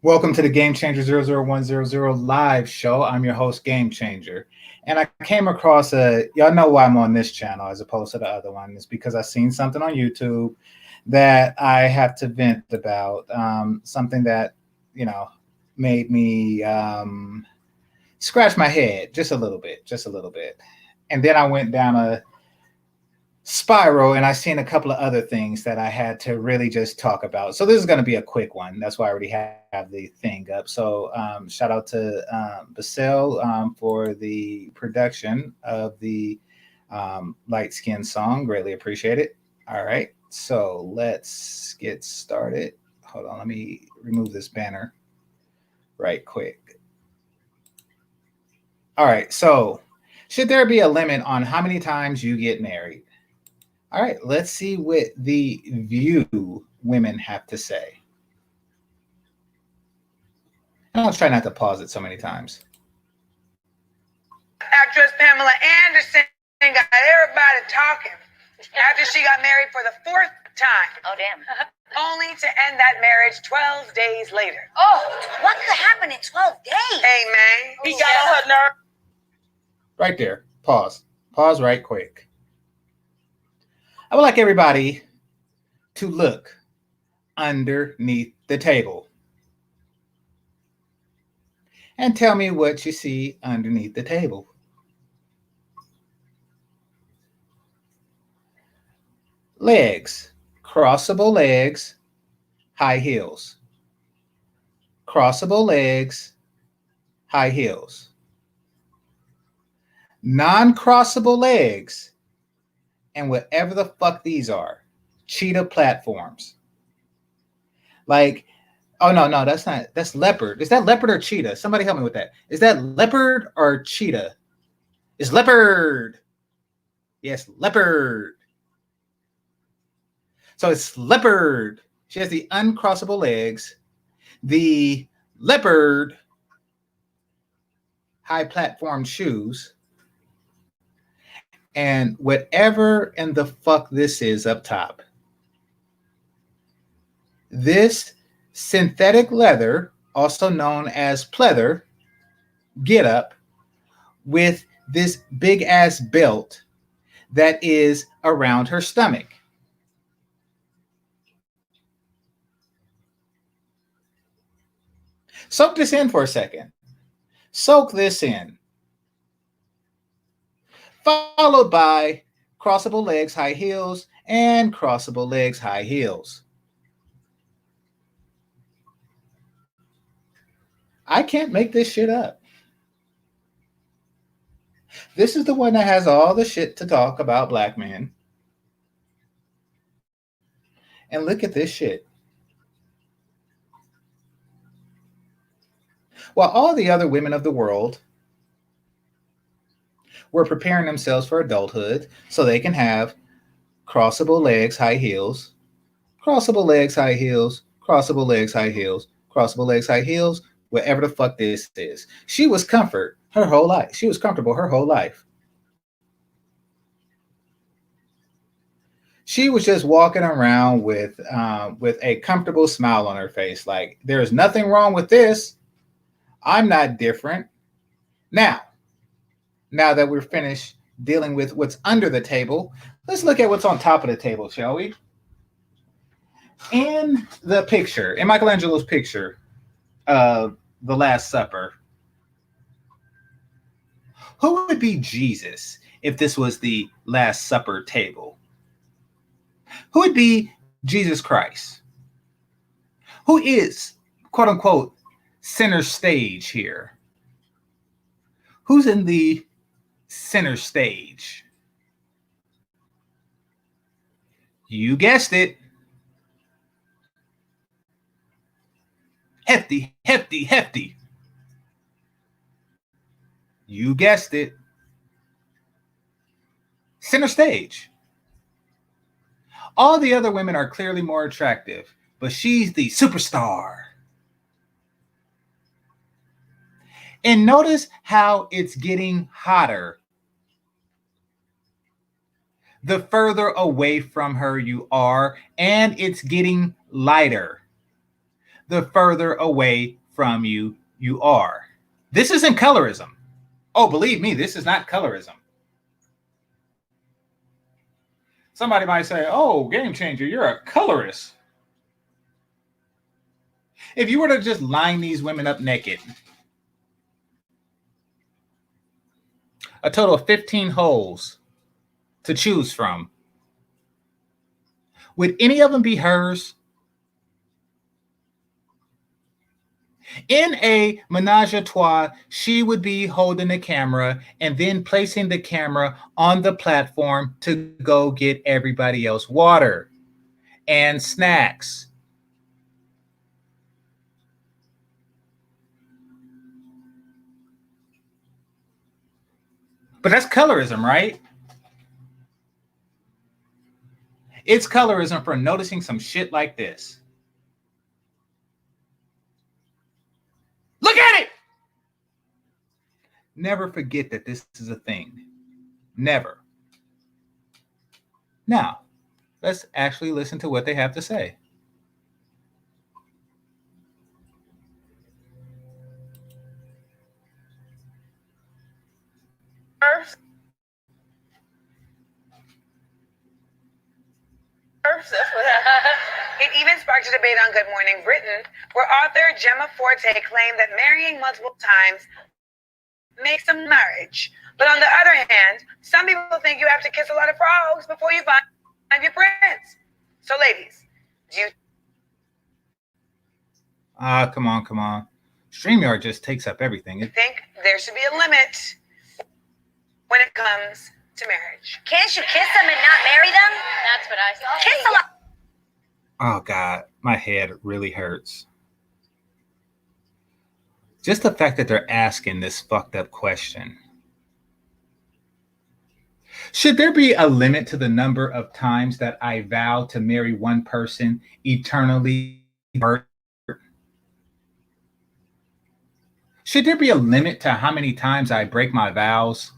Welcome to the Game Changer 00100 live show. I'm your host, Game Changer. And I came across y'all know why I'm on this channel as opposed to the other one. It's because I seen something on YouTube that I have to vent about, something that, made me scratch my head just a little bit. And then I went down a spiral and I seen a couple of other things that I had to really just talk about. So this is going to be a quick one. That's why I already have the thing up. So shout out to Basel for the production of the Light Skin song. Greatly appreciate it. All right. So let's get started. Hold on. Let me remove this banner right quick. All right. So should there be a limit on how many times you get married? All right, let's see what the View women have to say. And I'll try not to pause it so many times. Actress Pamela Anderson got everybody talking after she got married for the 4th time. Oh, damn. Only to end that marriage 12 days later. Oh, what could happen in 12 days? Hey, man. He got on her nerve. Right there. Pause. Pause right quick. I would like everybody to look underneath the table and tell me what you see underneath the table. Legs, crossable legs, high heels. Crossable legs, high heels. Non-crossable legs, and whatever the fuck these are, cheetah platforms. Like, oh no, that's not, that's leopard. Is that leopard or cheetah? Somebody help me with that. Is that leopard or cheetah? It's leopard. Yes, leopard. So it's leopard. She has the uncrossable legs, the leopard high platform shoes, and whatever in the fuck this is up top. This synthetic leather, also known as pleather, get up with this big ass belt that is around her stomach. Soak this in for a second. Soak this in. Followed by crossable legs, high heels, and crossable legs, high heels. I can't make this shit up. This is the one that has all the shit to talk about black men. And look at this shit. While all the other women of the world were preparing themselves for adulthood so they can have crossable legs, high heels, crossable legs, high heels, crossable legs, high heels, crossable legs, high heels, whatever the fuck this is. She was comfort her whole life. She was comfortable her whole life. She was just walking around with a comfortable smile on her face. Like, there's nothing wrong with this. I'm not different. Now that we're finished dealing with what's under the table, let's look at what's on top of the table, shall we? In the picture, in Michelangelo's picture of the Last Supper, who would be Jesus if this was the Last Supper table? Who would be Jesus Christ? Who is, quote unquote, center stage here? Who's in the center stage? You guessed it. Hefty, hefty, hefty. You guessed it. Center stage. All the other women are clearly more attractive, but she's the superstar. And notice how it's getting hotter the further away from her you are, and it's getting lighter the further away from you are. This isn't colorism. Oh, believe me, this is not colorism. Somebody might say, oh, Game Changer, you're a colorist. If you were to just line these women up naked, a total of 15 holes to choose from, would any of them be hers? In a menage a trois, she would be holding the camera and then placing the camera on the platform to go get everybody else water and snacks. But that's colorism, right? It's colorism for noticing some shit like this. Look Never forget that this is a thing. Never. Now, let's actually listen to what they have to say. That's what happened. It even sparked a debate on Good Morning Britain, where author Gemma Forte claimed that marrying multiple times makes a marriage. But on the other hand, some people think you have to kiss a lot of frogs before you find your prince. So, ladies, do you Come on. StreamYard just takes up everything. think there should be a limit when it comes to marriage? Can't you kiss them and not marry them? That's what I said. Kiss a lot. Oh God, my head really hurts. Just the fact that they're asking this fucked up question. Should there be a limit to the number of times that I vow to marry one person eternally? Should there be a limit to how many times I break my vows?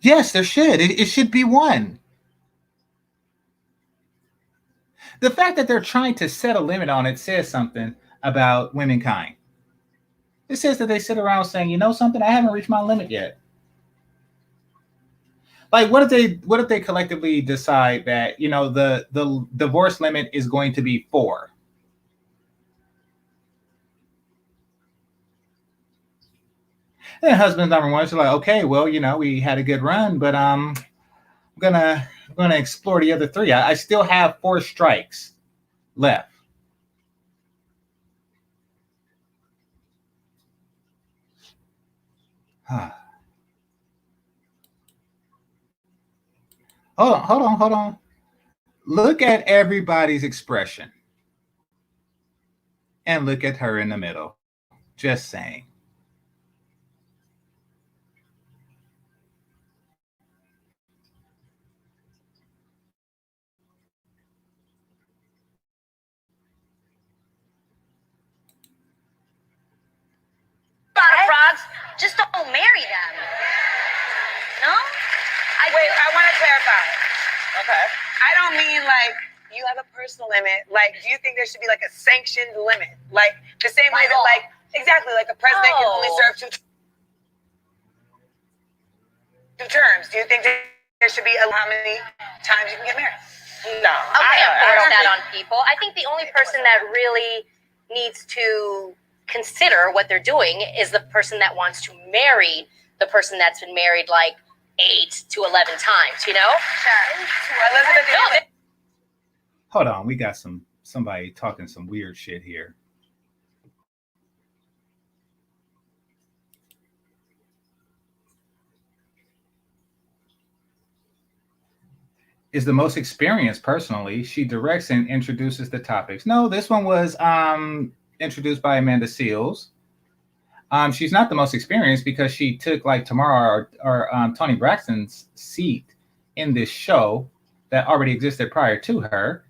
Yes, there should. It should be one. The fact that they're trying to set a limit on it says something about womankind. It says that they sit around saying, you know something, I haven't reached my limit yet. Like, what if they collectively decide that, you know, the divorce limit is going to be 4? And husband number one is like, okay, well, you know, we had a good run, but I'm gonna explore the other 3. I still have 4 strikes left. Hold on. Look at everybody's expression. And look at her in the middle. Just saying. A lot of frogs. Just don't marry them. No? Wait, I want to clarify. Okay. I don't mean like you have a personal limit. Like, do you think there should be like a sanctioned limit? Like the same way that like exactly like a president can only serve 2 terms. Do you think there should be how many times you can get married? No. Okay, I don't force that on people. I think the only person that really needs to consider what they're doing is the person that wants to marry the person that's been married like 8 to 11 times, you know? Sure. Elizabeth, Hold on, we got somebody talking some weird shit here. Is the most experienced personally. She directs and introduces the topics. No, this one was introduced by Amanda Seals. She's not the most experienced because she took like Tamara or Toni Braxton's seat in this show that already existed prior to her.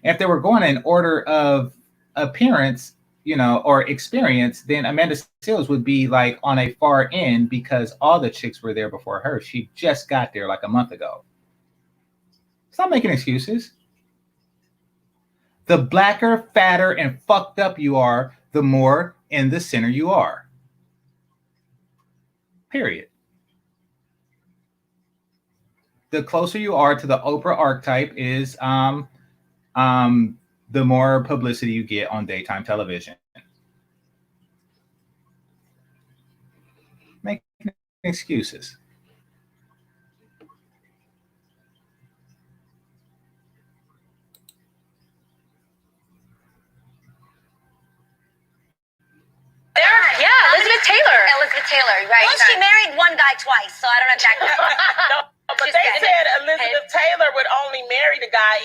If they were going in order of appearance, you know, or experience, then Amanda Seals would be like on a far end because all the chicks were there before her. She just got there like a month ago. Stop making excuses. The blacker, fatter, and fucked up you are, the more in the center you are. Period. The closer you are to the Oprah archetype is the more publicity you get on daytime television. Making excuses. Elizabeth Taylor, right? Well, she married one guy twice, so I don't know if that counts. But they said Elizabeth Taylor would only marry the guy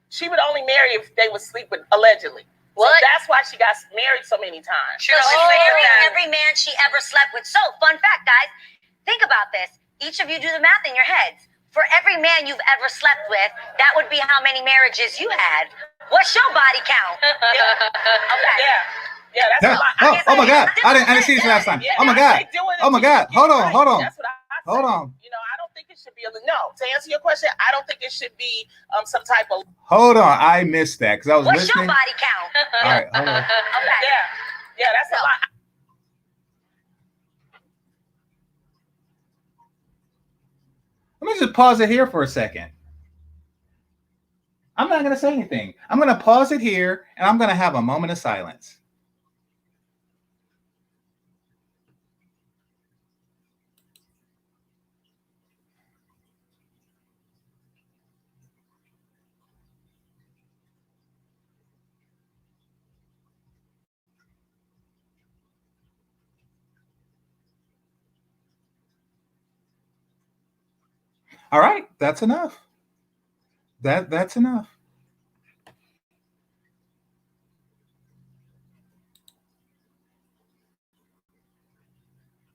she would only marry if they would sleep with allegedly. What? So that's why she got married so many times. She's married every man she ever slept with. So, fun fact, guys, think about this. Each of you do the math in your heads. For every man you've ever slept with, that would be how many marriages you had. What's your body count? Okay. Yeah, that's a lot. Oh my God. I didn't see this last time. Yeah, Oh my God. Oh my God. Hold on. That's what I say. Hold on. You know, I don't think it should be no. To answer your question, I don't think it should be some type of. Hold on. I missed that because I was What's listening. your body count? All right. Hold on. Okay. Yeah, that's a lot. Let me just pause it here for a second. I'm not going to say anything. I'm going to pause it here and I'm going to have a moment of silence. All right, that's enough. That's enough.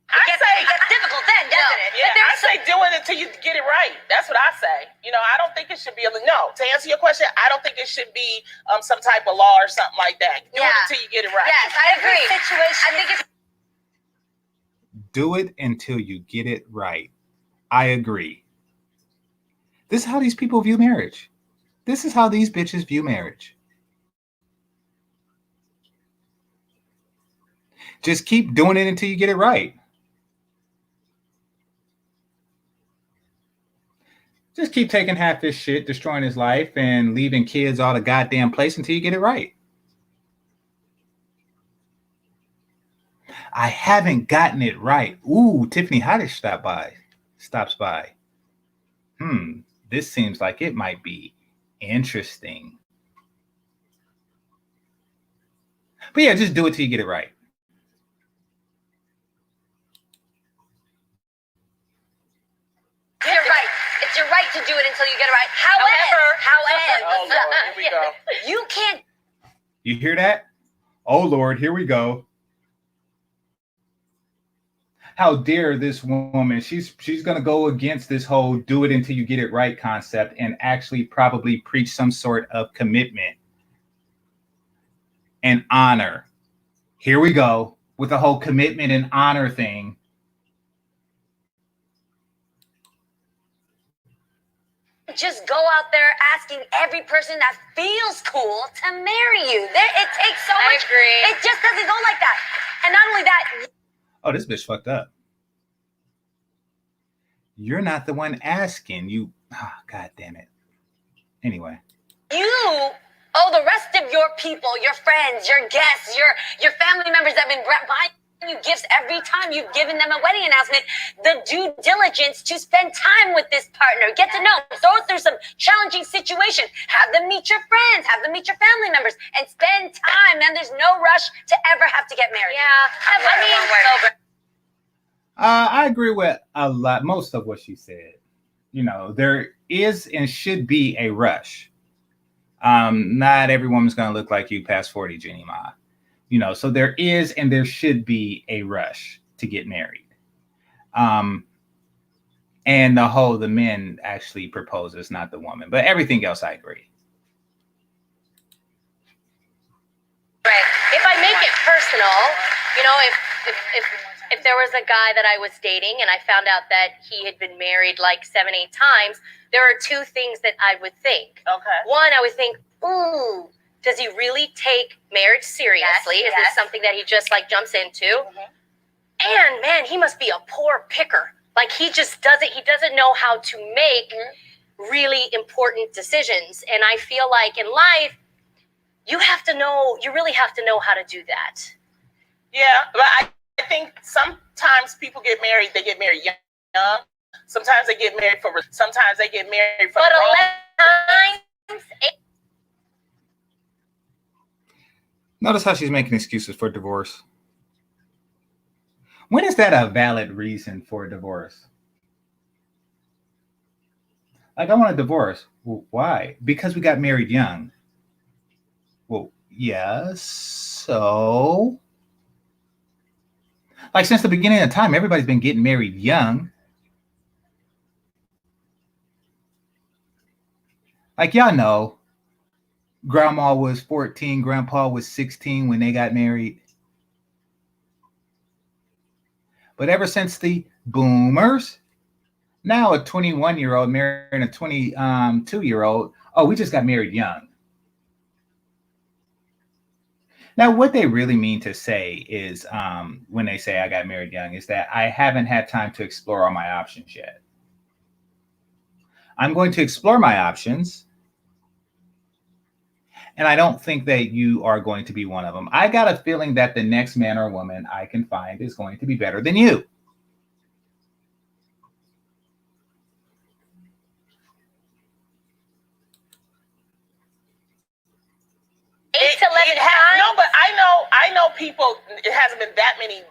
It gets difficult then, doesn't it? Yeah, I say do it until you get it right. That's what I say. You know, I don't think it should be no. To answer your question, I don't think it should be some type of law or something like that. Do it until you get it right. Yes, I agree. I think it's Do it until you get it right. I agree. This is how these people view marriage. This is how these bitches view marriage. Just keep doing it until you get it right. Just keep taking half this shit, destroying his life, and leaving kids all the goddamn place until you get it right. I haven't gotten it right. Ooh, Tiffany Haddish stops by. This seems like it might be interesting. But yeah, just do it till you get it right. You're right. It's your right to do it until you get it right. However, Oh Lord, here we go. you can't. You hear that? Oh Lord, here we go. How dare this woman? She's going to go against this whole do it until you get it right concept and actually probably preach some sort of commitment and honor. Here we go with the whole commitment and honor thing. Just go out there asking every person that feels cool to marry you. It takes so much. I agree. It just doesn't go like that. And not only that. Oh, this bitch fucked up. You're not the one asking. You. Oh, God damn it. Anyway. You owe the rest of your people, your friends, your guests, your family members that have been buying you gifts every time you've given them a wedding announcement, the due diligence to spend time with this partner, get to know, go through some challenging situation, have them meet your friends, have them meet your family members, and spend time. And there's no rush to ever have to get married. Yeah, I mean, I agree with most of what she said. You know, there is and should be a rush. Not every woman's going to look like you past 40, Jenny Ma. You know, so there is and there should be a rush to get married. And the men actually proposes, not the woman. But everything else, I agree. Right. If I make it personal, you know, if there was a guy that I was dating and I found out that he had been married like 7-8 times, there are two things that I would think. Okay. One, I would think, ooh, does he really take marriage seriously? Is this something that he just like jumps into? Mm-hmm. And man, he must be a poor picker. Like he doesn't know how to make really important decisions. And I feel like in life, you really have to know how to do that. Yeah, but I think sometimes people get married, they get married young. Sometimes they get married for But a lot of times, Notice how she's making excuses for divorce. When is that a valid reason for a divorce? Like, I want a divorce. Well, why? Because we got married young. Well, yes. So, like, since the beginning of time, everybody's been getting married young. Like, y'all know, grandma was 14, grandpa was 16 when they got married. But ever since the boomers, now a 21-year-old marrying a 22-year-old, oh, we just got married young. Now, what they really mean to say is, when they say I got married young, is that I haven't had time to explore all my options yet. I'm going to explore my options, and I don't think that you are going to be one of them. I got a feeling that the next man or woman I can find is going to be better than you. No, but I know people. It hasn't been that many,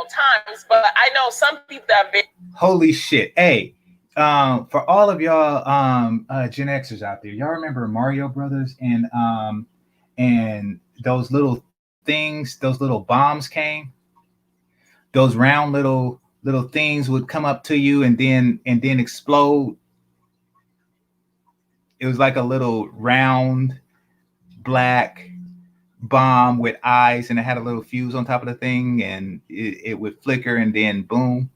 times. But I know some people that have been. Holy shit! Hey, for all of y'all Gen Xers out there, y'all remember Mario Brothers and those little things, those little bombs came. Those round little things would come up to you and then explode. It was like a little round black bomb with eyes, and it had a little fuse on top of the thing, and it would flicker and then boom.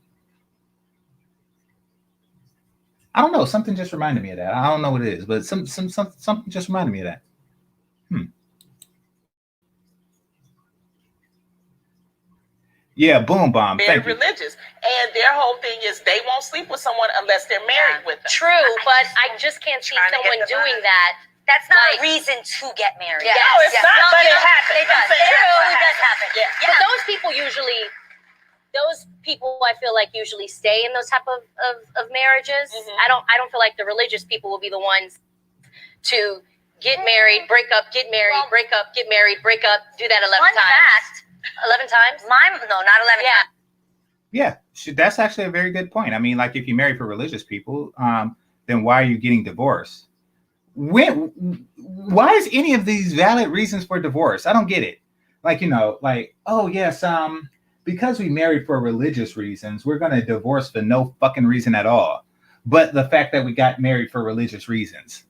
I don't know. Something just reminded me of that. I don't know what it is, but something just reminded me of that. Yeah, boom bomb. Very religious, and their whole thing is they won't sleep with someone unless they're married with them. True, but I just can't see someone doing that. That's not a reason to get married. Yeah. No, it's not, but it happens. It does. It does happen. Yeah. But those people I feel like usually stay in those type of marriages. Mm-hmm. I don't feel like the religious people will be the ones to get married, break up, get married, break up, get married, break up, do that 11 times. Fact, 11 times? No, not 11 times. Yeah, that's actually a very good point. I mean, like if you marry for religious people, then why are you getting divorced? Why is any of these valid reasons for divorce? I don't get it. Like, oh yes, because we married for religious reasons, we're going to divorce for no fucking reason at all. But the fact that we got married for religious reasons.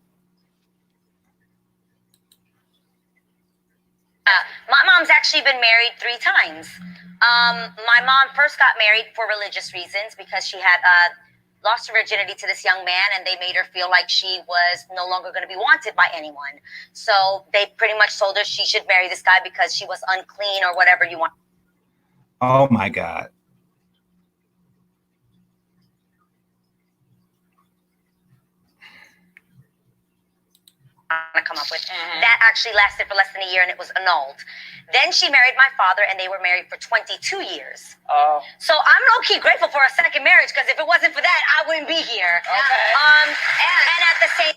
My mom's actually been married 3 times. My mom first got married for religious reasons because she had lost her virginity to this young man, and they made her feel like she was no longer going to be wanted by anyone. So they pretty much told her she should marry this guy because she was unclean or whatever you want. Oh my God. To come up with. That actually lasted for less than a year, and it was annulled. Then she married my father, and they were married for 22 years. Oh. So I'm low-key grateful for a second marriage, because if it wasn't for that, I wouldn't be here. Okay. And at the same.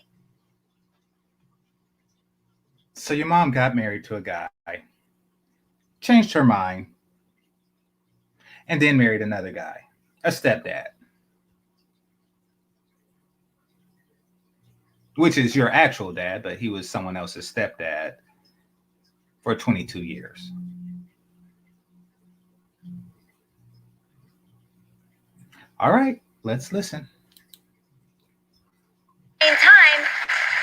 So your mom got married to a guy, changed her mind, and then married another guy, a stepdad. Which is your actual dad, but he was someone else's stepdad for 22 years. All right, let's listen. Same time,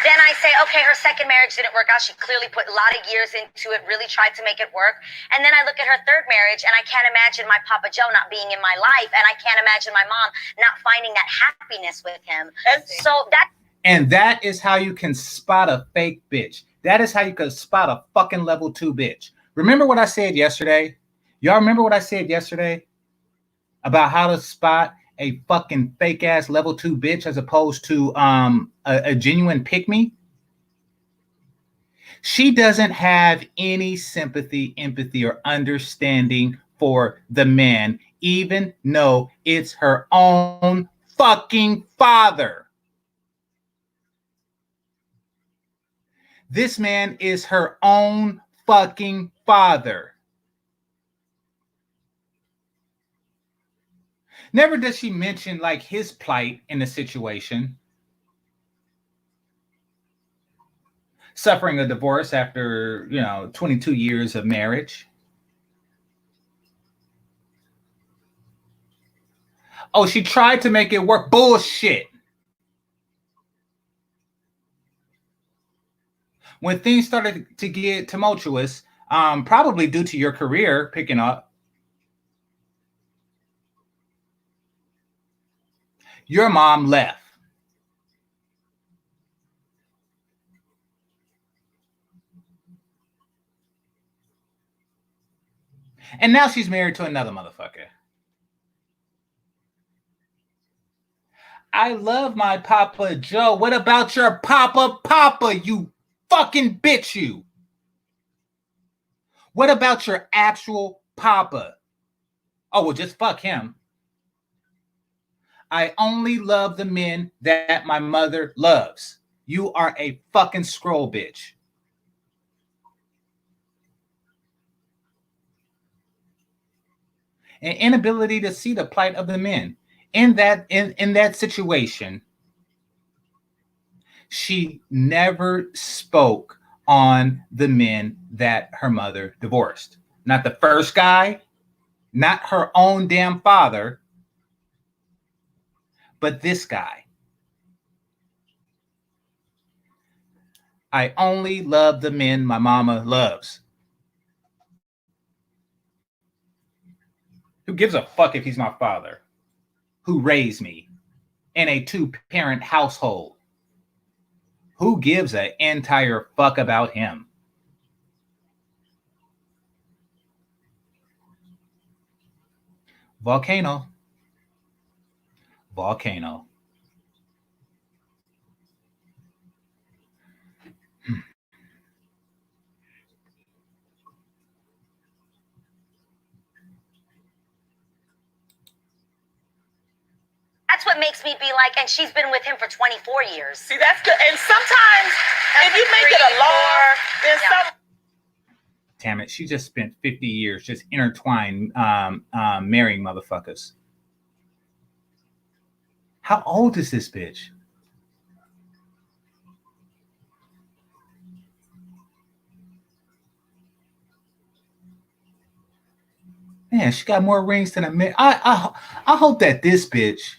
then I say, okay, her second marriage didn't work out. She clearly put a lot of years into it, really tried to make it work. And then I look at her third marriage, and I can't imagine my Papa Joe not being in my life, and I can't imagine my mom not finding that happiness with him. And that is how you can spot a fake bitch. That is how you can spot a fucking level 2 bitch. Remember what I said yesterday? Y'all remember what I said yesterday about how to spot a fucking fake ass level 2 bitch as opposed to a genuine pick-me? She doesn't have any sympathy, empathy, or understanding for the man, even though it's her own fucking father. This man is her own fucking father. Never does she mention like his plight in the situation. Suffering a divorce after, 22 years of marriage. Oh, she tried to make it work. Bullshit. When things started to get tumultuous, probably due to your career picking up, your mom left. And now she's married to another motherfucker. I love my Papa Joe. What about your Papa, you fucking bitch, you? What about your actual Papa? Oh, well, just fuck him. I only love the men that my mother loves. You are a fucking scroll bitch. An inability to see the plight of the men. In that situation, she never spoke on the men that her mother divorced. Not the first guy, not her own damn father, but this guy. I only love the men my mama loves. Who gives a fuck if he's my father? Who raised me in a 2-parent household? Who gives an entire fuck about him? Volcano. That's what makes me be like, and she's been with him for 24 years. See, that's good. And sometimes, if you make it a law, then some. Damn it, she just spent 50 years just intertwined marrying motherfuckers. How old is this bitch? Man, she got more rings than a man. I hope that this bitch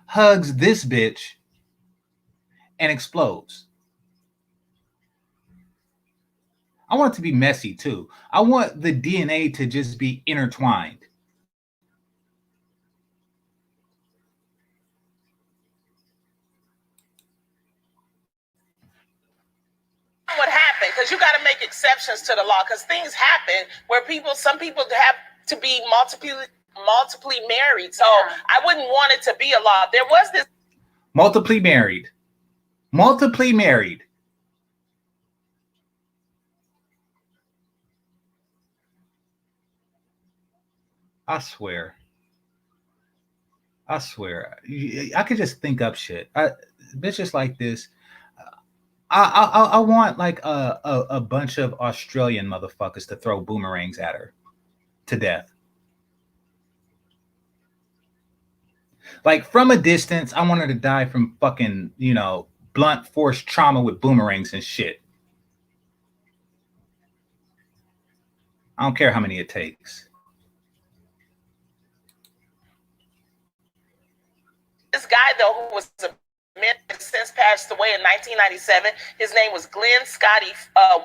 hugs this bitch and explodes. I want it to be messy too. I want the DNA to just be intertwined. What happened? Because you got to make exceptions to the law. Because things happen where some people have to be multiply married. So I wouldn't want it to be a law. There was this multiply married. I swear. I could just think up shit. Bitches like this. I want like a bunch of Australian motherfuckers to throw boomerangs at her to death. Like from a distance, I want her to die from fucking, blunt force trauma with boomerangs and shit. I don't care how many it takes. This guy, though, who was a man since passed away in 1997, his name was Glenn Scotty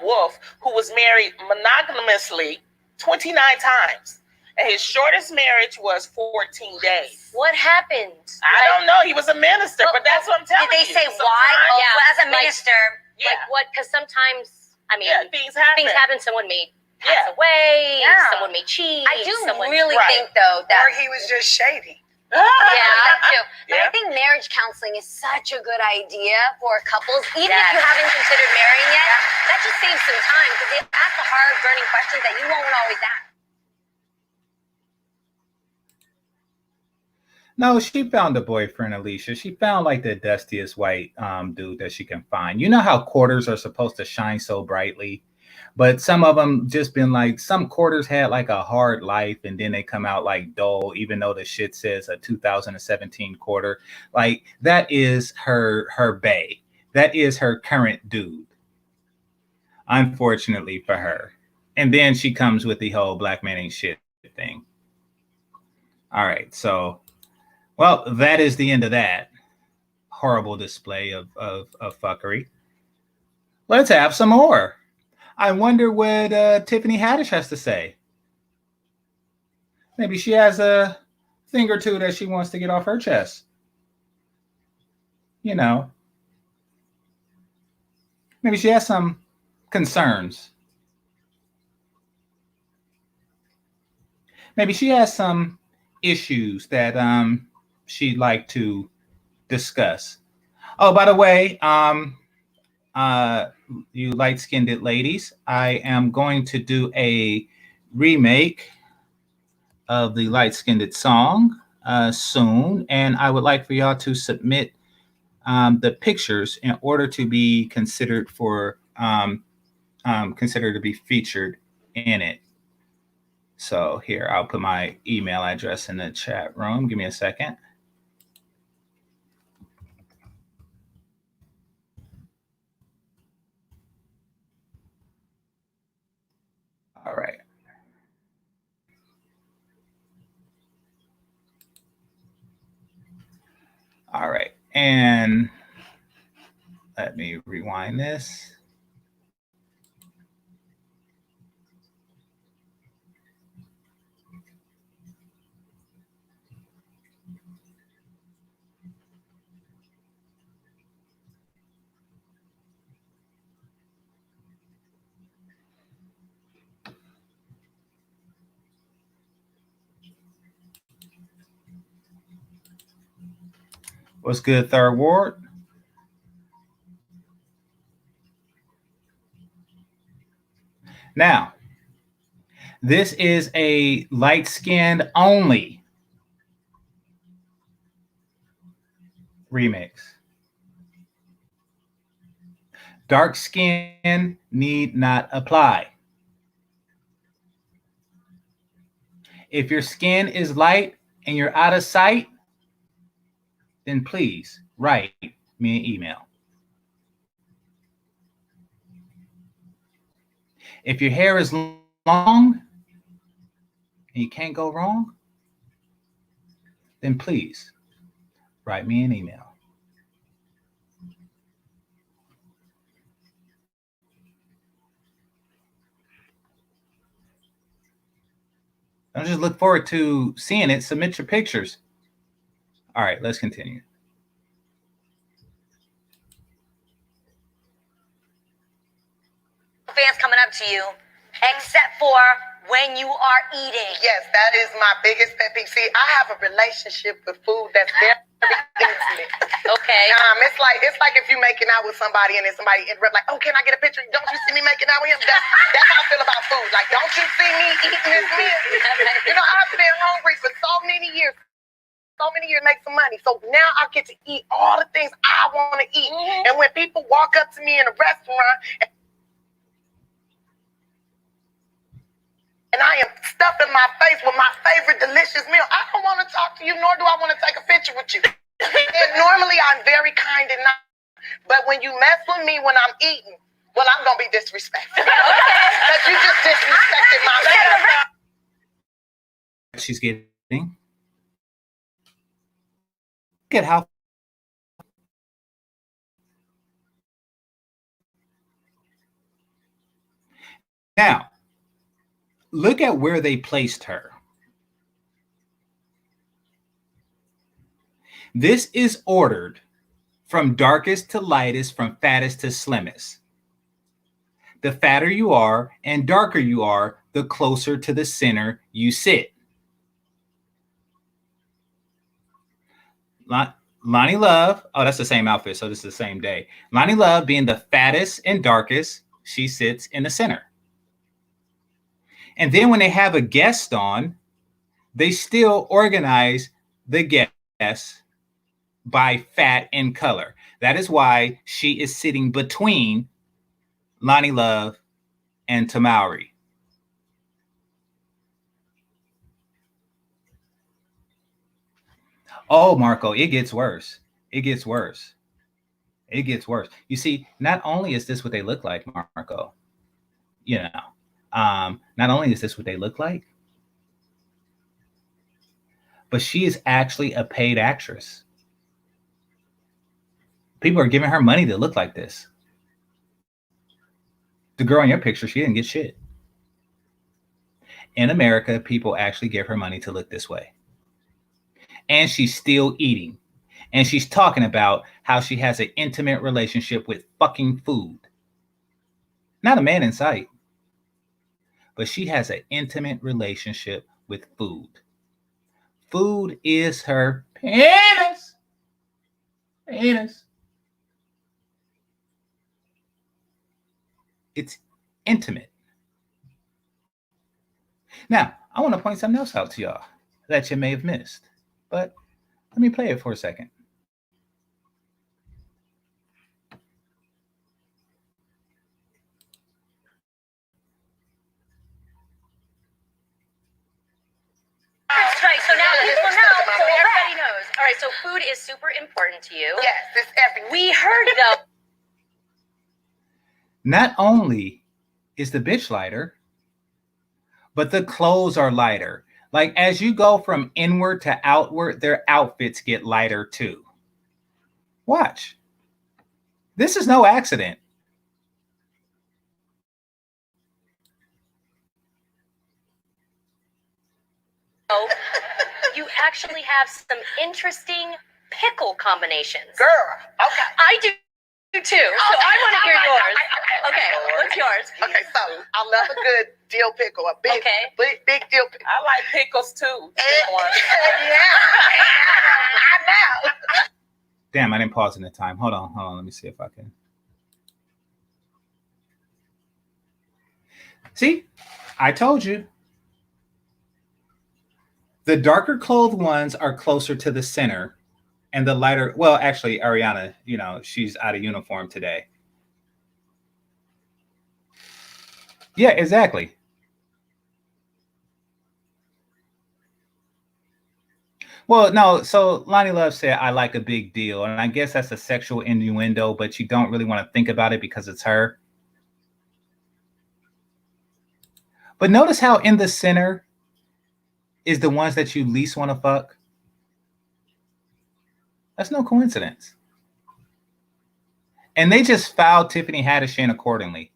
Wolf, who was married monogamously 29 times. And his shortest marriage was 14 days. What happened? I don't know. He was a minister, but that's what I'm telling you. Did they say why? Yeah, well, as a minister. Like what? Because sometimes, I mean, things happen. Someone may pass away. Yeah. Someone may cheat. I do really think, though, that. Or he was just shady. Yeah, that too. But Yeah. I think marriage counseling is such a good idea for couples, even if you haven't considered marrying yet. That just saves some time because they ask the hard, burning questions that you won't always ask. No, she found a boyfriend, Alicia. She found like the dustiest white dude that she can find. You know how quarters are supposed to shine so brightly, but some of them just been like, some quarters had like a hard life and then they come out like dull, even though the shit says a 2017 quarter. Like that is her bae. That is her current dude. Unfortunately for her. And then she comes with the whole black man ain't shit thing. All right, so well, that is the end of that. horrible display of fuckery. Let's have some more. I wonder what Tiffany Haddish has to say. Maybe she has a thing or two that she wants to get off her chest. You know, maybe she has some concerns. Maybe she has some issues that she'd like to discuss. Oh, by the way, you light-skinned ladies, I am going to do a remake of the light-skinned song soon, and I would like for y'all to submit the pictures in order to be considered for considered to be featured in it. So here, I'll put my email address in the chat room. Give me a second. All right. All right. And let me rewind this. What's good, Third Ward? Now, this is a light-skinned only remix. Dark skin need not apply. If your skin is light and you're out of sight, then please write me an email. If your hair is long and you can't go wrong, then please write me an email. Don't just look forward to seeing it. Submit your pictures. All right, let's continue. Fans coming up to you, except for when you are eating. Yes, that is my biggest pet peeve. See, I have a relationship with food that's very intimate. Okay. It's like if you making out with somebody and then somebody interrupt, like, oh, can I get a picture? Don't you see me making out with him? That's how I feel about food. Like, don't you see me eating this meal? You know, I've been hungry for so many years. Make some money. So now I get to eat all the things I want to eat. Mm-hmm. And when people walk up to me in a restaurant and I am stuffing my face with my favorite delicious meal, I don't want to talk to you, nor do I want to take a picture with you. And normally I'm very kind and nice, but when you mess with me when I'm eating, well, I'm going to be disrespectful. Because you just disrespected my meal. She's getting. Look at how now look at where they placed her. This is ordered from darkest to lightest, from fattest to slimmest. The fatter you are and darker you are, the closer to the center you sit. Loni Love, oh, that's the same outfit, so this is the same day. Loni Love being the fattest and darkest, she sits in the center. And then when they have a guest on, they still organize the guests by fat and color. That is why she is sitting between Loni Love and Tamari. Oh, Marco, it gets worse. It gets worse. It gets worse. You see, not only is this what they look like, Marco, you know, not only is this what they look like, but she is actually a paid actress. People are giving her money to look like this. The girl in your picture, she didn't get shit. In America, people actually give her money to look this way. And she's still eating. And she's talking about how she has an intimate relationship with fucking food. Not a man in sight. But she has an intimate relationship with food. Food is her penis. Penis. It's intimate. Now, I want to point something else out to y'all that you may have missed. But let me play it for a second. Right, so now people know, so everybody knows. All right, so food is super important to you. Yes, it's everything. We heard though. Not only is the bitch lighter, but the clothes are lighter. Like as you go from inward to outward, their outfits get lighter too. Watch. This is no accident. You actually have some interesting pickle combinations. Girl, okay. I do too. So I want to hear yours. Okay, what's yours? Okay, so I love a good dill pickle, a big, big dill pickle. I like pickles too. Yeah, I know. Damn, I didn't pause in the time. Hold on. Let me see if I can. See, I told you. The darker clothed ones are closer to the center, and the lighter, well, actually, Ariana, you know, she's out of uniform today. Yeah, exactly. Well, no, so Lonnie Love said, I like a big deal. And I guess that's a sexual innuendo, but you don't really want to think about it because it's her. But notice how in the center is the ones that you least want to fuck. That's no coincidence. And they just fouled Tiffany Haddish in accordingly.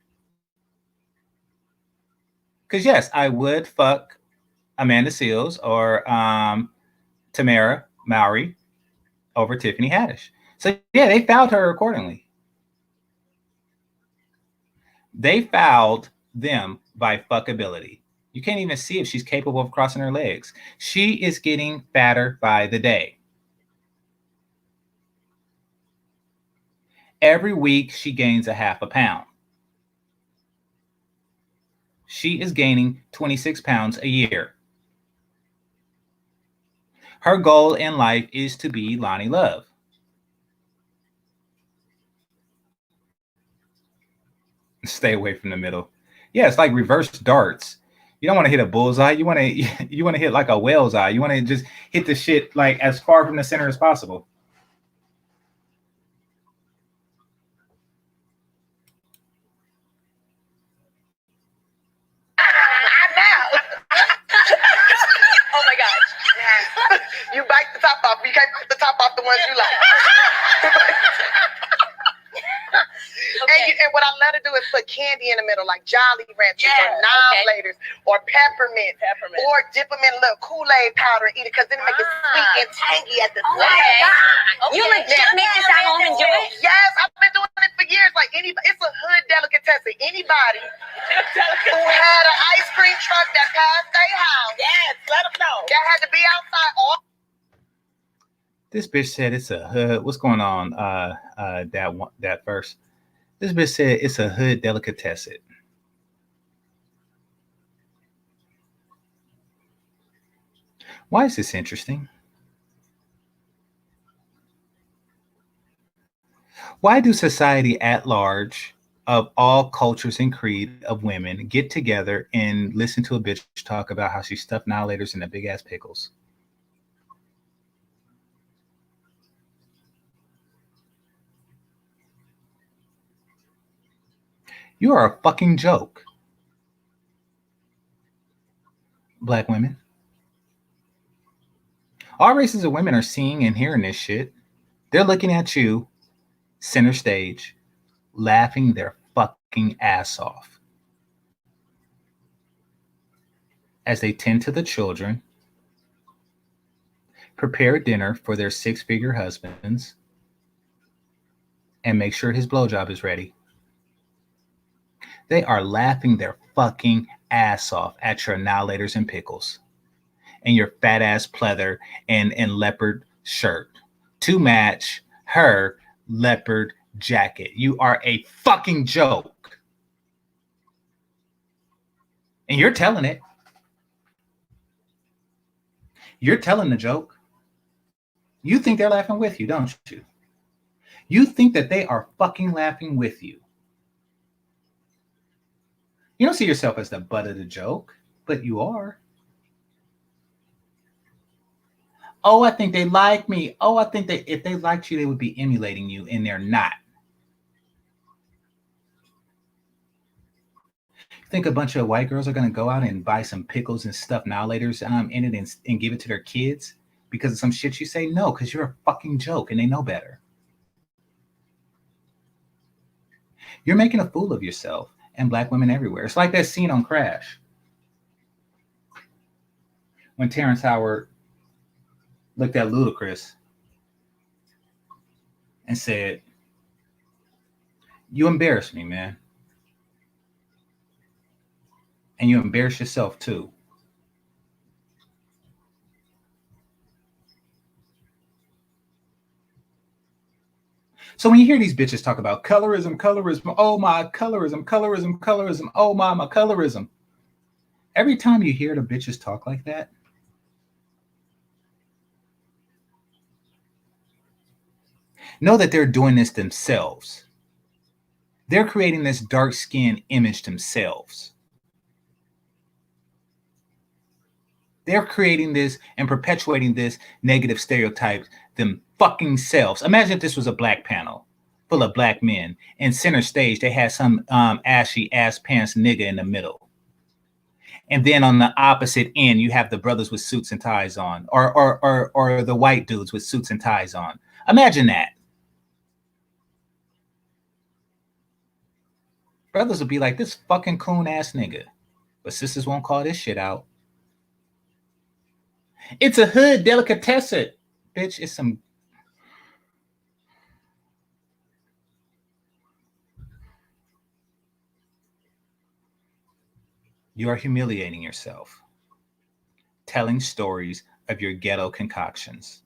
Because yes, I would fuck Amanda Seales or Tamara Mowry over Tiffany Haddish. So yeah, they fouled her accordingly. They fouled them by fuckability. You can't even see if she's capable of crossing her legs. She is getting fatter by the day. Every week, she gains a half a pound. She is gaining 26 pounds a year. Her goal in life is to be Lonnie Love. Stay away from the middle. Yeah, it's like reverse darts. You don't want to hit a bullseye. You want to hit like a whale's eye. You want to just hit the shit like as far from the center as possible. I know. Oh my gosh. You bite the top off. You can't bite the top off the ones you like. Okay. And what I love to do is put candy in the middle, like Jolly Ranchers or non-flavors or peppermint, or dip them in a little Kool-Aid powder and eat it because then it makes it sweet and tangy at the same time. You legit make this at home and do it? Yes, I've been doing it for years. Like it's a hood delicatessen. Anybody who had an ice cream truck that passed their house, Yes, let them know. that had to be outside all. This bitch said it's a hood. What's going on? That verse. This bitch said it's a hood delicatessen. Why is this interesting? Why do society at large of all cultures and creed of women get together and listen to a bitch talk about how she stuffed annihilators in the big ass pickles? You are a fucking joke. Black women. All races of women are seeing and hearing this shit. They're looking at you center stage, laughing their fucking ass off as they tend to the children, prepare dinner for their six-figure husbands, and make sure his blowjob is ready. They are laughing their fucking ass off at your annihilators and pickles and your fat ass pleather and leopard shirt to match her leopard jacket. You are a fucking joke. And you're telling it. You're telling the joke. You think they're laughing with you, don't you? You think that they are fucking laughing with you. You don't see yourself as the butt of the joke, but you are. Oh, I think they like me. Oh, I think that if they liked you, they would be emulating you, and they're not. You think a bunch of white girls are going to go out and buy some pickles and stuff annihilators in it and give it to their kids because of some shit you say? No, because you're a fucking joke, and they know better. You're making a fool of yourself and black women everywhere. It's like that scene on Crash when Terrence Howard looked at Ludacris and said, "You embarrass me, man. And you embarrass yourself too." So when you hear these bitches talk about colorism, oh my, colorism, oh my colorism. Every time you hear the bitches talk like that, know that they're doing this themselves. They're creating this dark-skinned image themselves. They're creating this and perpetuating this negative stereotype them fucking selves. Imagine if this was a black panel full of black men, and center stage they had some ashy ass pants nigga in the middle. And then on the opposite end, you have the brothers with suits and ties on, or the white dudes with suits and ties on. Imagine that. Brothers would be like, this fucking coon ass nigga. But sisters won't call this shit out. It's a hood delicatessen. Bitch, it's some... You are humiliating yourself, telling stories of your ghetto concoctions.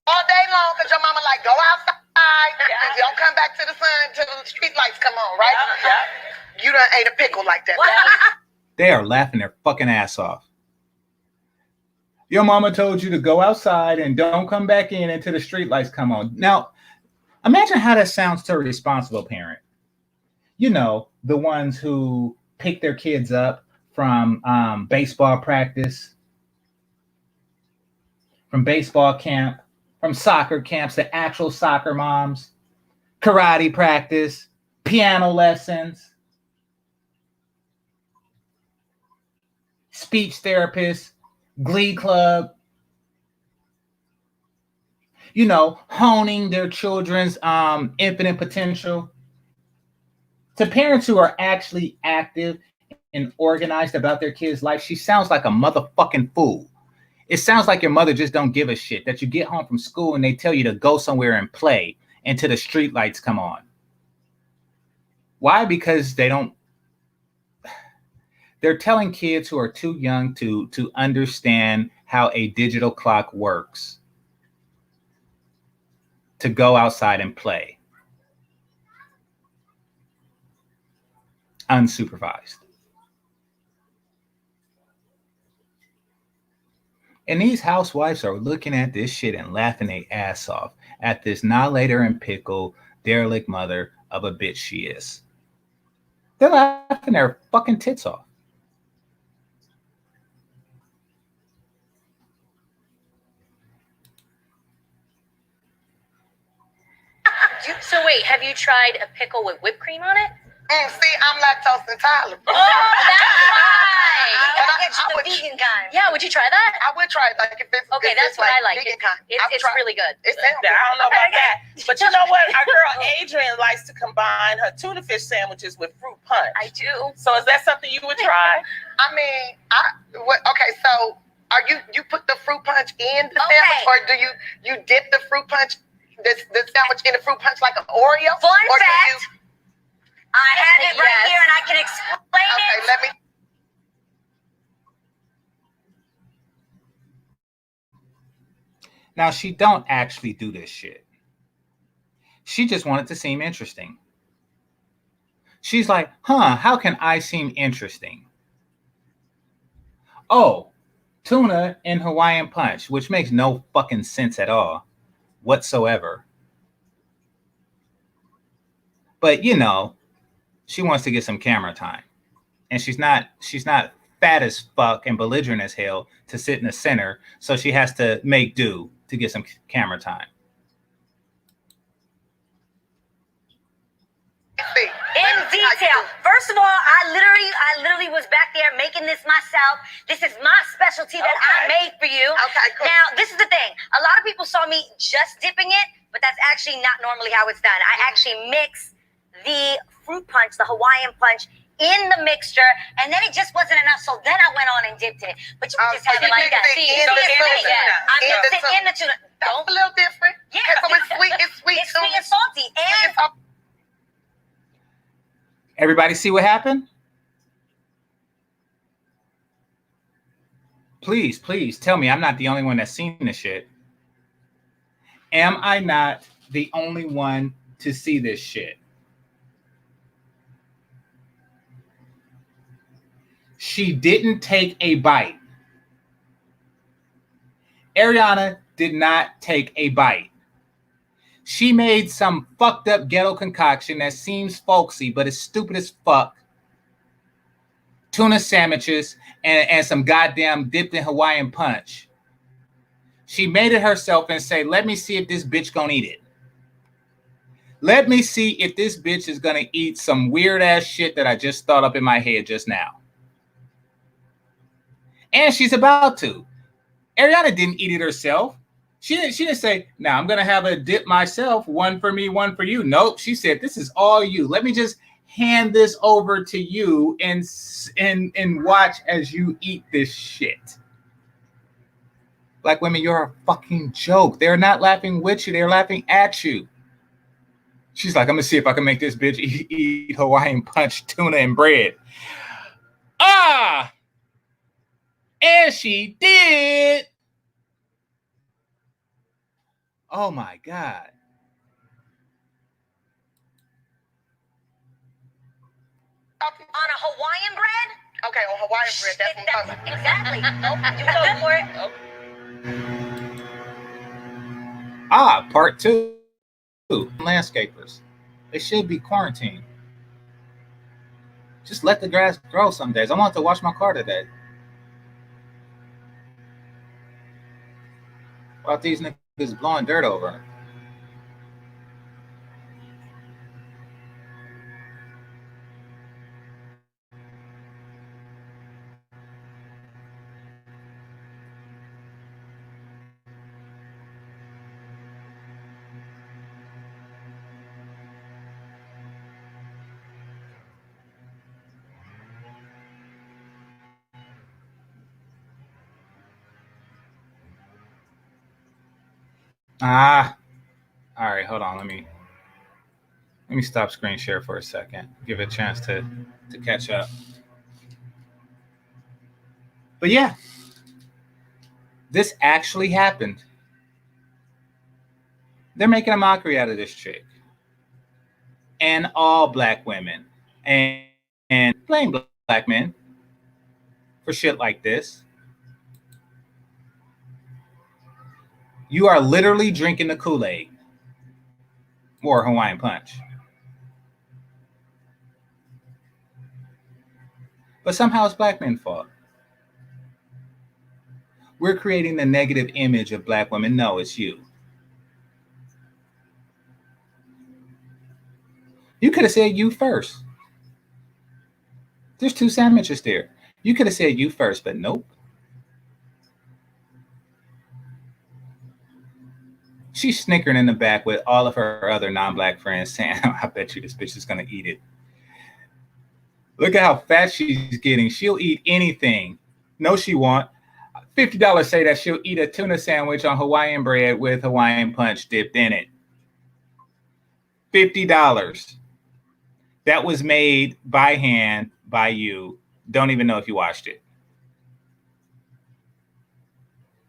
All day long, because your mama like, go outside. And don't come back to the sun till the street lights come on, right? Yeah. You done ate a pickle like that. They are laughing their fucking ass off. Your mama told you to go outside and don't come back in until the street lights come on. Now, imagine how that sounds to a responsible parent. You know, the ones who pick their kids up from baseball practice, from baseball camp, from soccer camps, the actual soccer moms, karate practice, piano lessons, speech therapists, glee club, you know, honing their children's infinite potential. To parents who are actually active and organized about their kids' life, she sounds like a motherfucking fool. It sounds like your mother just don't give a shit, that you get home from school and they tell you to go somewhere and play until the street lights come on. Why? Because they're telling kids who are too young to understand how a digital clock works to go outside and play unsupervised. And these housewives are looking at this shit and laughing their ass off at this annihilator and pickle derelict mother of a bitch she is. They're laughing their fucking tits off. So wait, have you tried a pickle with whipped cream on it? See, I'm lactose intolerant. Oh, that's why. But It's the vegan kind. Yeah, would you try that? I would try it, like if it's Okay, if that's it's what I like like. vegan kind. I would It's try it. really good. It sounds I don't know about Okay. that. But you know what? Our girl Adrian likes to combine her tuna fish sandwiches with fruit punch. I do. So is that something you would try? I mean, okay, so are you put the fruit punch in the Okay. sandwich, or do you dip the fruit punch, the sandwich in the fruit punch like an Oreo? Fun or do fact, you? I have it right Yes. here and I can explain Okay, it. let me. Now, she don't actually do this shit. She just wanted to seem interesting. She's like, how can I seem interesting? Oh, tuna in Hawaiian punch, which makes no fucking sense at all whatsoever. But you know, she wants to get some camera time. And she's not fat as fuck and belligerent as hell to sit in the center, so she has to make do to get some camera time. See. In detail. First of all, I literally was back there making this myself. This is my specialty that I Okay. made for you. Okay, cool. Now, this is the thing. A lot of people saw me just dipping it, but that's actually not normally how it's done. I actually mix the fruit punch, the Hawaiian punch, in the mixture, and then it just wasn't enough, so then I went on and dipped it. But you can just have so it like you that. mix it in the tuna. I In mixed the it in the tuna. That's Don't. a little different. Yeah. So it's sweet. It's sweet. It's sweet and salty. And Everybody see what happened? Please tell me I'm not the only one that's seen this shit. Am I not the only one to see this shit? She didn't take a bite. Ariana did not take a bite. She made some fucked up ghetto concoction that seems folksy, but is stupid as fuck. Tuna sandwiches and some goddamn dipped in Hawaiian punch. She made it herself and say, let me see if this bitch gonna eat it. Let me see if this bitch is gonna eat some weird ass shit that I just thought up in my head just now. And she's about to. Ariana didn't eat it herself. She didn't say, now I'm going to have a dip myself, one for me, one for you. Nope. She said, this is all you. Let me just hand this over to you and watch as you eat this shit. Black women, you're a fucking joke. They're not laughing with you. They're laughing at you. She's like, I'm going to see if I can make this bitch eat Hawaiian punch, tuna, and bread. Ah! And she did. Oh my God. on a Hawaiian bread? Okay, on Hawaiian bread, that's what I'm talking about. Exactly. Nope, you go for it. Ah, part 2. Landscapers. They should be quarantined. Just let the grass grow some days. I want to wash my car today. While these niggas blowing dirt over. All right, hold on. Let me stop screen share for a second. Give it a chance to catch up. But yeah, this actually happened. They're making a mockery out of this chick and all black women and blame black men for shit like this. You are literally drinking the Kool-Aid or Hawaiian punch. But somehow it's black men's fault. We're creating the negative image of black women. No, it's you. You could have said you first. There's 2 sandwiches there. You could have said you first, but nope. She's snickering in the back with all of her other non-black friends saying, I bet you this bitch is going to eat it. Look at how fat she's getting. She'll eat anything. No, she won't. $50 say that she'll eat a tuna sandwich on Hawaiian bread with Hawaiian punch dipped in it. $50. That was made by hand by you. Don't even know if you watched it.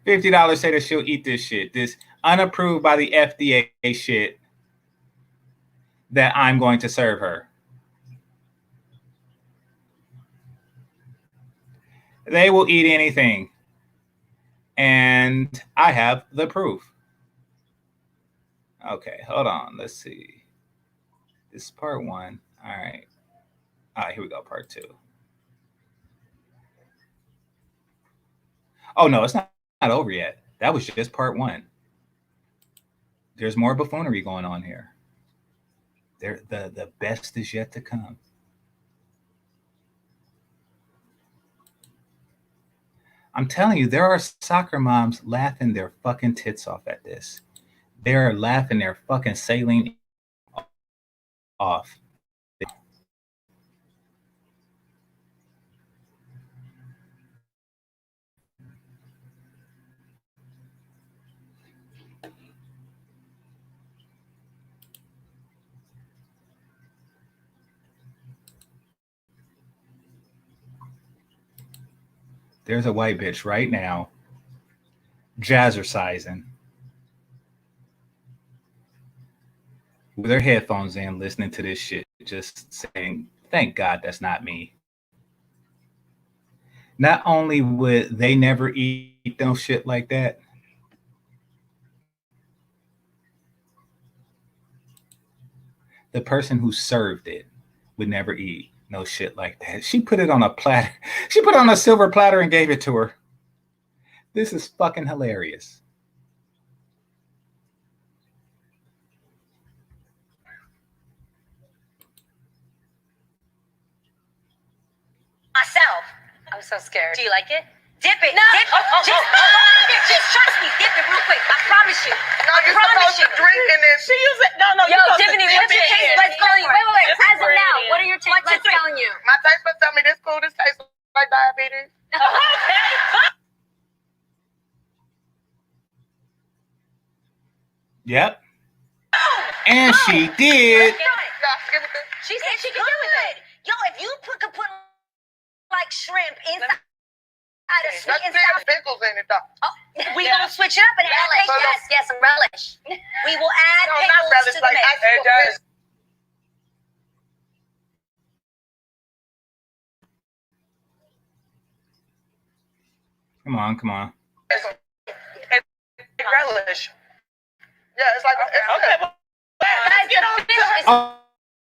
$50 say that she'll eat this shit. This unapproved by the FDA shit that I'm going to serve her. They will eat anything. And I have the proof. Okay, hold on. Let's see. This is part 1. All right. All right, here we go. Part 2. Oh, no, it's not over yet. That was just part 1. There's more buffoonery going on here. The best is yet to come. I'm telling you, there are soccer moms laughing their fucking tits off at this. They're laughing their fucking saline off. There's a white bitch right now jazzercising with her headphones in, listening to this shit, just saying, thank God that's not me. Not only would they never eat no shit like that, the person who served it would never eat no shit like that. She put it on a platter. She put it on a silver platter and gave it to her. This is fucking hilarious. Myself. I'm so scared. Do you like it? Dip it. No. Dip it. Just trust me. Dip it real quick. I promise you. No, you're supposed to drink in this. She use it. No, Yo, you supposed to Tiffany, dip what's your it taste in. buds telling you? Wait. Dip it As of now, in. what are your taste buds telling you? My taste buds tell me this cool. This tastes like diabetes. Yep. And she did. She said she could do it. Yo, if you could put like shrimp inside a sweet Let's inside. put pickles in it though. We gonna switch it up and add relish. Yes, some relish. We will add No, not pickles relish, to the like mix. actual fish. Come on. Relish. Yeah, it's like Okay, well, let's get on to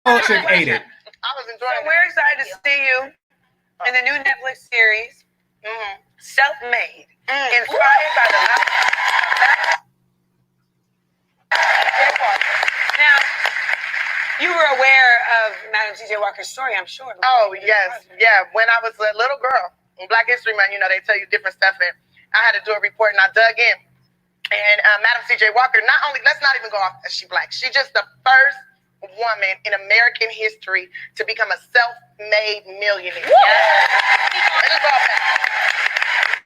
Oh, chick ate it. I was So enjoying we're excited to see you in the new Netflix series, Self-Made, inspired by the Now, you were aware of Madam C.J. Walker's story, I'm sure. Oh, yes. Yeah. When I was a little girl, in Black History Month, they tell you different stuff, and I had to do a report, and I dug in. And Madam C.J. Walker, let's not even go off that she Black. She's just the first woman in American history to become a self-made millionaire. It's all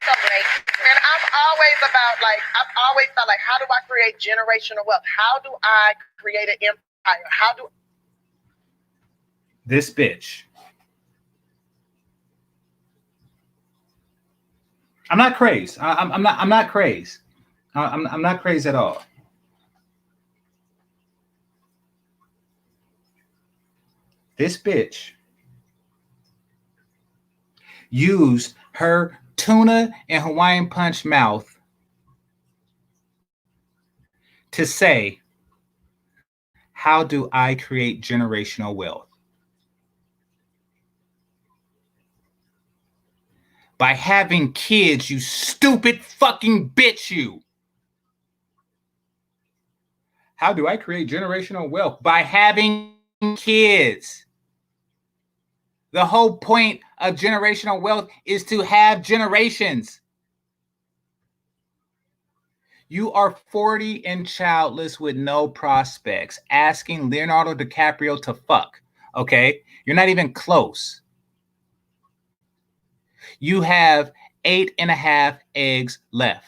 so great. And I've always thought, how do I create generational wealth? How do I create an empire? How do This bitch. I'm not crazy. I'm not crazy. I'm not crazy at all. This bitch used her tuna and Hawaiian punch mouth to say, how do I create generational wealth? By having kids, you stupid fucking bitch, you. How do I create generational wealth? By having kids. The whole point of generational wealth is to have generations. You are 40 and childless with no prospects, asking Leonardo DiCaprio to fuck. Okay? You're not even close. You have 8.5 eggs left.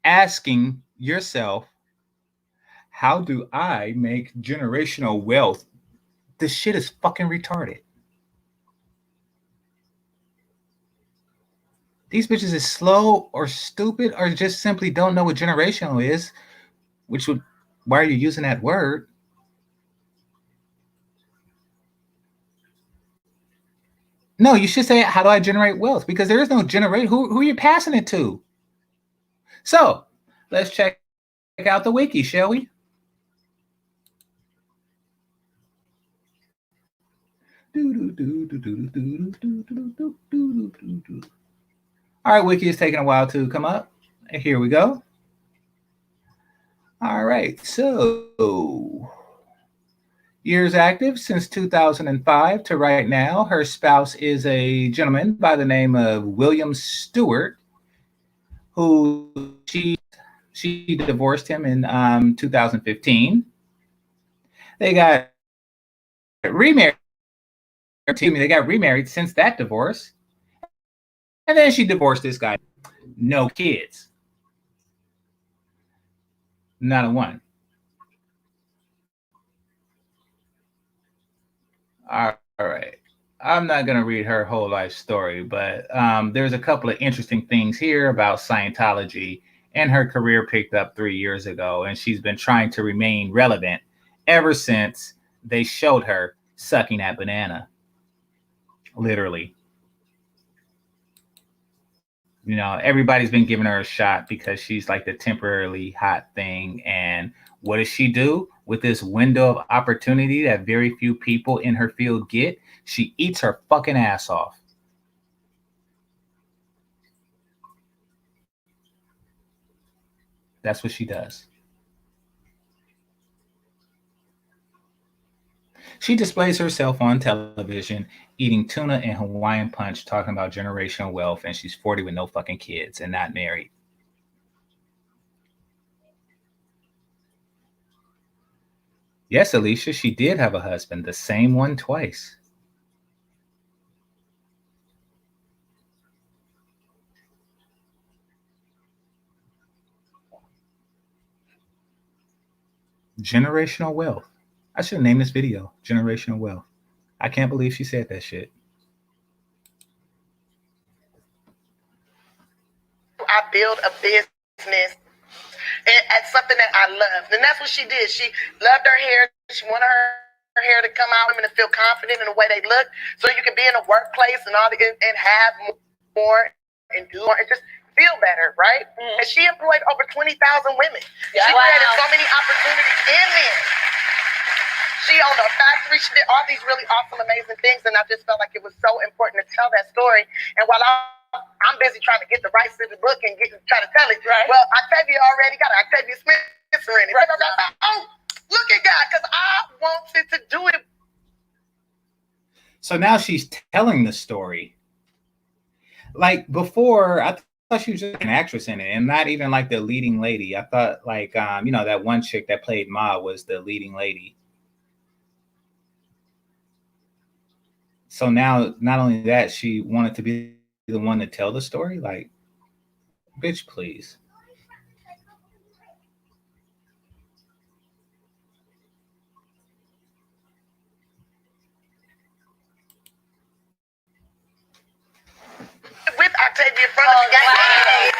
Asking yourself, how do I make generational wealth? This shit is fucking retarded. These bitches is slow or stupid or just simply don't know what generational is, which would, why are you using that word? No, you should say, how do I generate wealth? Because there is no generate. Who are you passing it to? So let's check out the wiki, shall we? All right, wiki is taking a while to come up. Here we go. All right, so years active since 2005 to right now. Her spouse is a gentleman by the name of William Stewart, who she divorced him in 2015. They got remarried. Excuse me, they got remarried since that divorce. And then she divorced this guy. No kids. Not a one. All right. I'm not going to read her whole life story, but there's a couple of interesting things here about Scientology, and her career picked up 3 years ago, and she's been trying to remain relevant ever since they showed her sucking that banana. Literally. You know, everybody's been giving her a shot because she's like the temporarily hot thing. And what does she do with this window of opportunity that very few people in her field get? She eats her fucking ass off. That's what she does. She displays herself on television eating tuna and Hawaiian punch, talking about generational wealth, and she's 40 with no fucking kids and not married. Yes, Alicia, she did have a husband, the same one twice. Generational wealth. I should have named this video Generational Wealth. I can't believe she said that shit. I build a business at something that I love. And that's what she did. She loved her hair. She wanted her hair to come out and to feel confident in the way they look. So you can be in a workplace and have more and do more and just feel better, right? Mm-hmm. And she employed over 20,000 women. Yeah. She created so many opportunities in men. She owned a factory. She did all these really awesome, amazing things. And I just felt like it was so important to tell that story. And while I'm busy trying to get the rights to the book and try to tell it, right. Well, Octavia already got Octavia Spencer in it. Right. Oh, look at God, because I wanted to do it. So now she's telling the story. Like before, I thought she was just an actress in it and not even like the leading lady. I thought like, that one chick that played Ma was the leading lady. So now, not only that, she wanted to be the one to tell the story. Like, bitch, please. With Octavia in front of the game.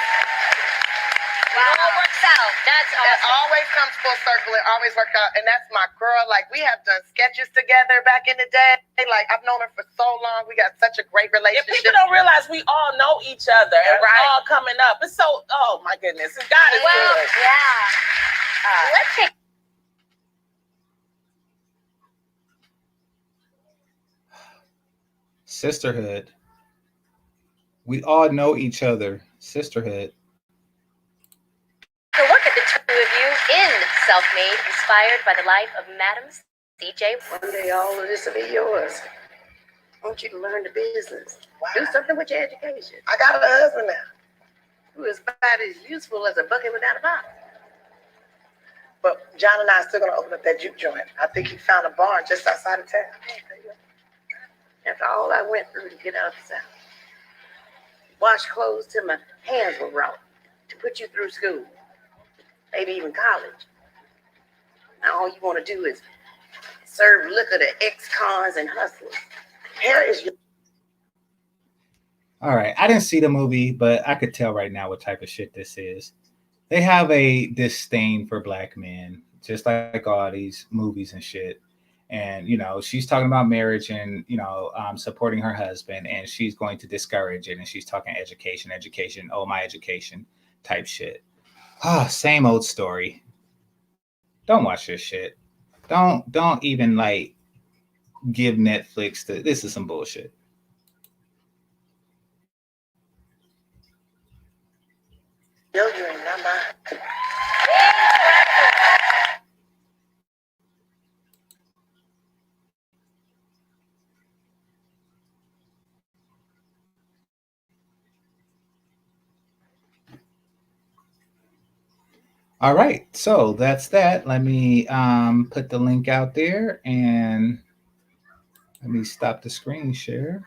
It all works out. That's awesome. It always comes full circle. It always works out. And that's my girl. Like, we have done sketches together back in the day. Like, I've known her for so long. We got such a great relationship. Yeah, people don't realize we all know each other. And we're all coming up. It's so, oh my goodness. God is good. Yeah. Let's take Sisterhood. We all know each other. Sisterhood. self-made, inspired by the life of Madam C.J. One day all of this will be yours. I want you to learn the business. Wow. Do something with your education. I got a husband now who is about as useful as a bucket without a bottom. But John and I are still going to open up that juke joint. I think he found a barn just outside of town. After all I went through to get out of the South. Wash clothes till my hands were raw. To put you through school. Maybe even college. Now all you want to do is serve liquor to ex-cons and hustlers. Here is your... All right. I didn't see the movie, but I could tell right now what type of shit this is. They have a disdain for black men, just like all these movies and shit. And, you know, she's talking about marriage and, you know, supporting her husband, and she's going to discourage it. And she's talking education, oh, my education type shit. Ah, same old story. Don't watch this shit. Don't even like give Netflix this is some bullshit. Yo, you ain't not mine. All right, so that's that. Let me put the link out there and let me stop the screen share.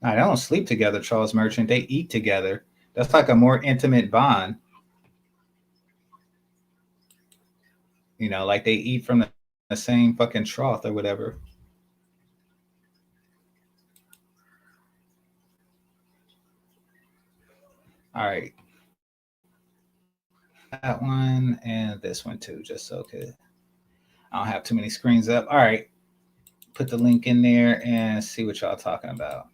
Now, they don't sleep together, Charles Merchant. They eat together. That's like a more intimate bond. You know, like they eat from the same fucking trough or whatever. All right. That one and this one too, just so good. I don't have too many screens up. All right. Put the link in there and see what y'all talking about.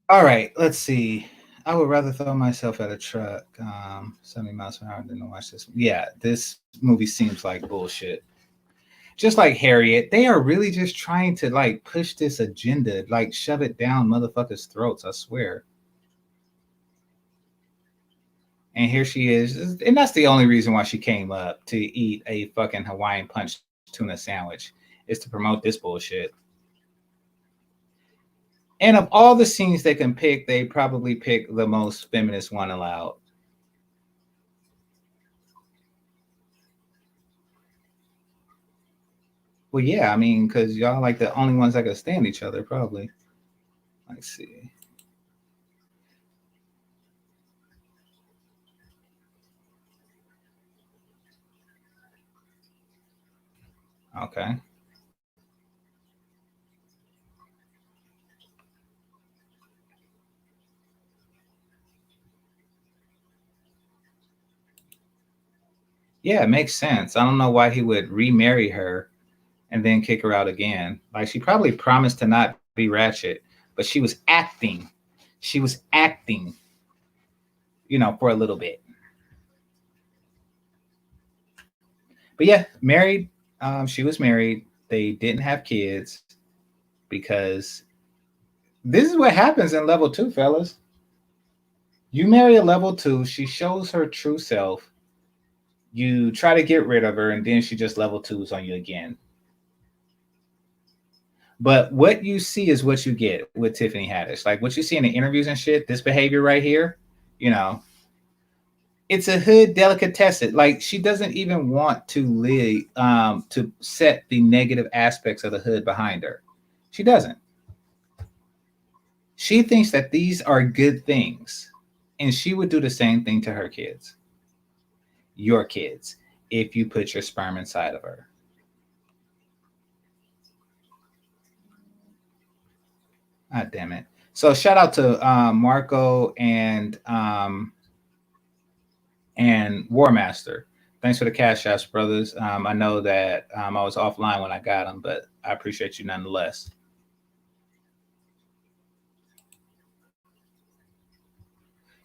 All right, let's see. I would rather throw myself at a truck 70 miles per hour than to watch this. Yeah, this movie seems like bullshit. Just like Harriet, they are really just trying to like push this agenda, like shove it down motherfuckers' throats, I swear. And here she is. And that's the only reason why she came up, to eat a fucking Hawaiian Punch tuna sandwich, is to promote this bullshit. And of all the scenes they can pick, they probably pick the most feminist one allowed. Well, yeah, I mean, because y'all like the only ones that can stand each other, probably. Let's see. Okay. Yeah, it makes sense. I don't know why he would remarry her and then kick her out again. Like, she probably promised to not be ratchet, but she was acting. She was acting, you know, for a little bit. But yeah, married. She was married. They didn't have kids because this is what happens in level 2, fellas. You marry a level 2. She shows her true self. You try to get rid of her, and then she just level 2s on you again. But what you see is what you get with Tiffany Haddish. Like what you see in the interviews and shit, this behavior right here, you know, it's a hood delicatessen. Like she doesn't even want to live, to set the negative aspects of the hood behind her. She doesn't. She thinks that these are good things, and she would do the same thing to her kids. Your kids, if you put your sperm inside of her. God damn it. So shout out to Marco and War Master. Thanks for the cash apps, brothers. I know that I was offline when I got them, but I appreciate you nonetheless.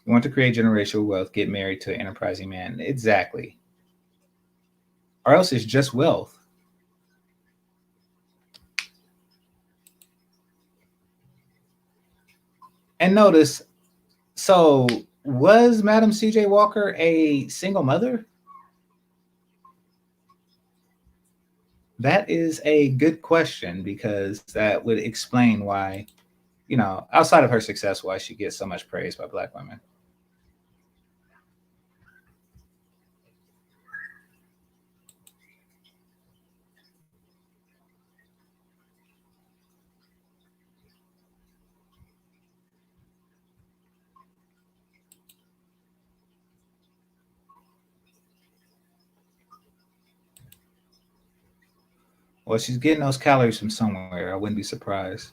You want to create generational wealth, get married to an enterprising man. Exactly. Or else it's just wealth. And notice, so was Madam C.J. Walker a single mother? That is a good question, because that would explain why, you know, outside of her success, why she gets so much praise by Black women. Well, she's getting those calories from somewhere. I wouldn't be surprised.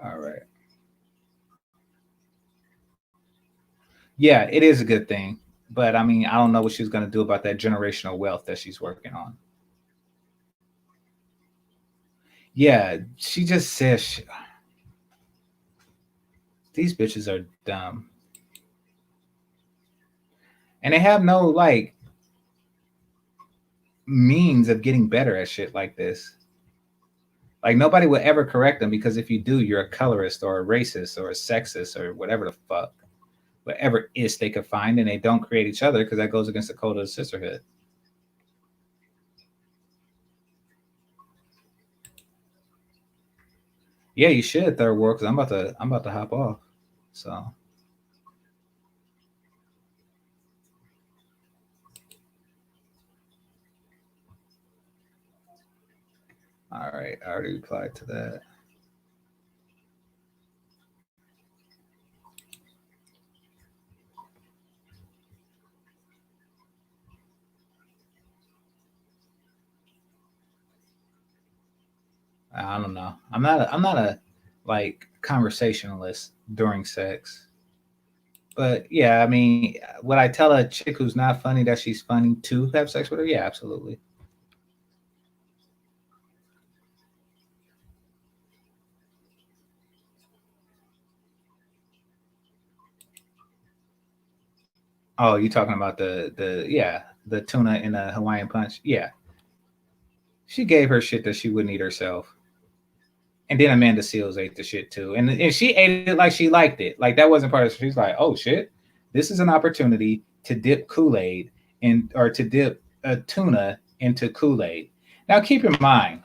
All right. Yeah, it is a good thing. But I mean, I don't know what she's going to do about that generational wealth that she's working on. Yeah, she just says these bitches are dumb. And they have no like means of getting better at shit like this. Like nobody will ever correct them, because if you do, you're a colorist or a racist or a sexist or whatever the fuck. Whatever is they could find, and they don't create each other, because that goes against the code of the sisterhood. Yeah, you should, third world, because I'm about to hop off. So all right, I already replied to that. I don't know. I'm not a like conversationalist during sex. But yeah, I mean, would I tell a chick who's not funny that she's funny to have sex with her? Yeah, absolutely. Oh, you talking about the tuna in a Hawaiian Punch? Yeah. She gave her shit that she wouldn't eat herself. And then Amanda Seales ate the shit too. And she ate it like she liked it. Like that wasn't part of it. She's like, oh shit, this is an opportunity to dip Kool-Aid or to dip a tuna into Kool-Aid. Now keep in mind,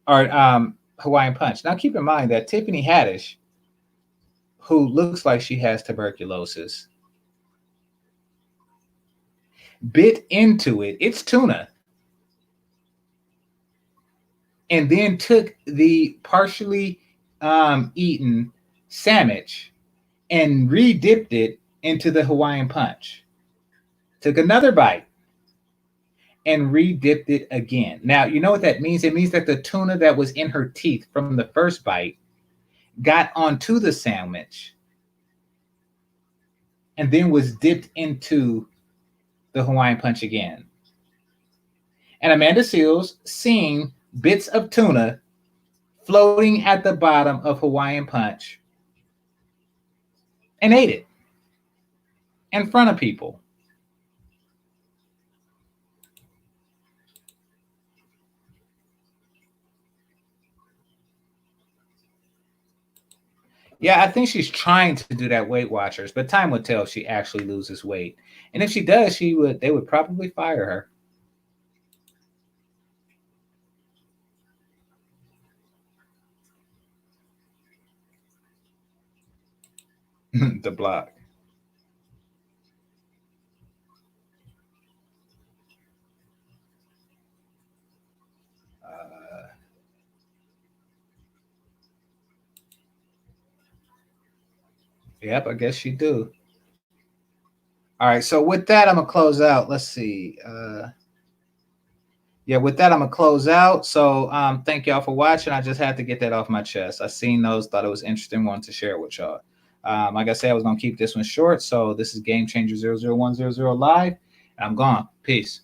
or Hawaiian Punch. Now keep in mind that Tiffany Haddish, who looks like she has tuberculosis, bit into it. It's tuna. And then took the partially eaten sandwich and re-dipped it into the Hawaiian Punch. Took another bite and re-dipped it again. Now, you know what that means? It means that the tuna that was in her teeth from the first bite got onto the sandwich and then was dipped into the Hawaiian Punch again. And Amanda Seales seeing bits of tuna floating at the bottom of Hawaiian Punch and ate it in front of people. Yeah, I think she's trying to do that Weight Watchers, but time will tell if she actually loses weight. And if she does, they would probably fire her. The block. Yep, I guess you do. All right, so with that, I'm gonna close out. Let's see. Yeah, with that, I'm gonna close out. So thank y'all for watching. I just had to get that off my chest. I seen those, thought it was interesting, wanted to share it with y'all. Like I said, I was gonna keep this one short. So this is Game Changer 00100 live, and I'm gone. Peace.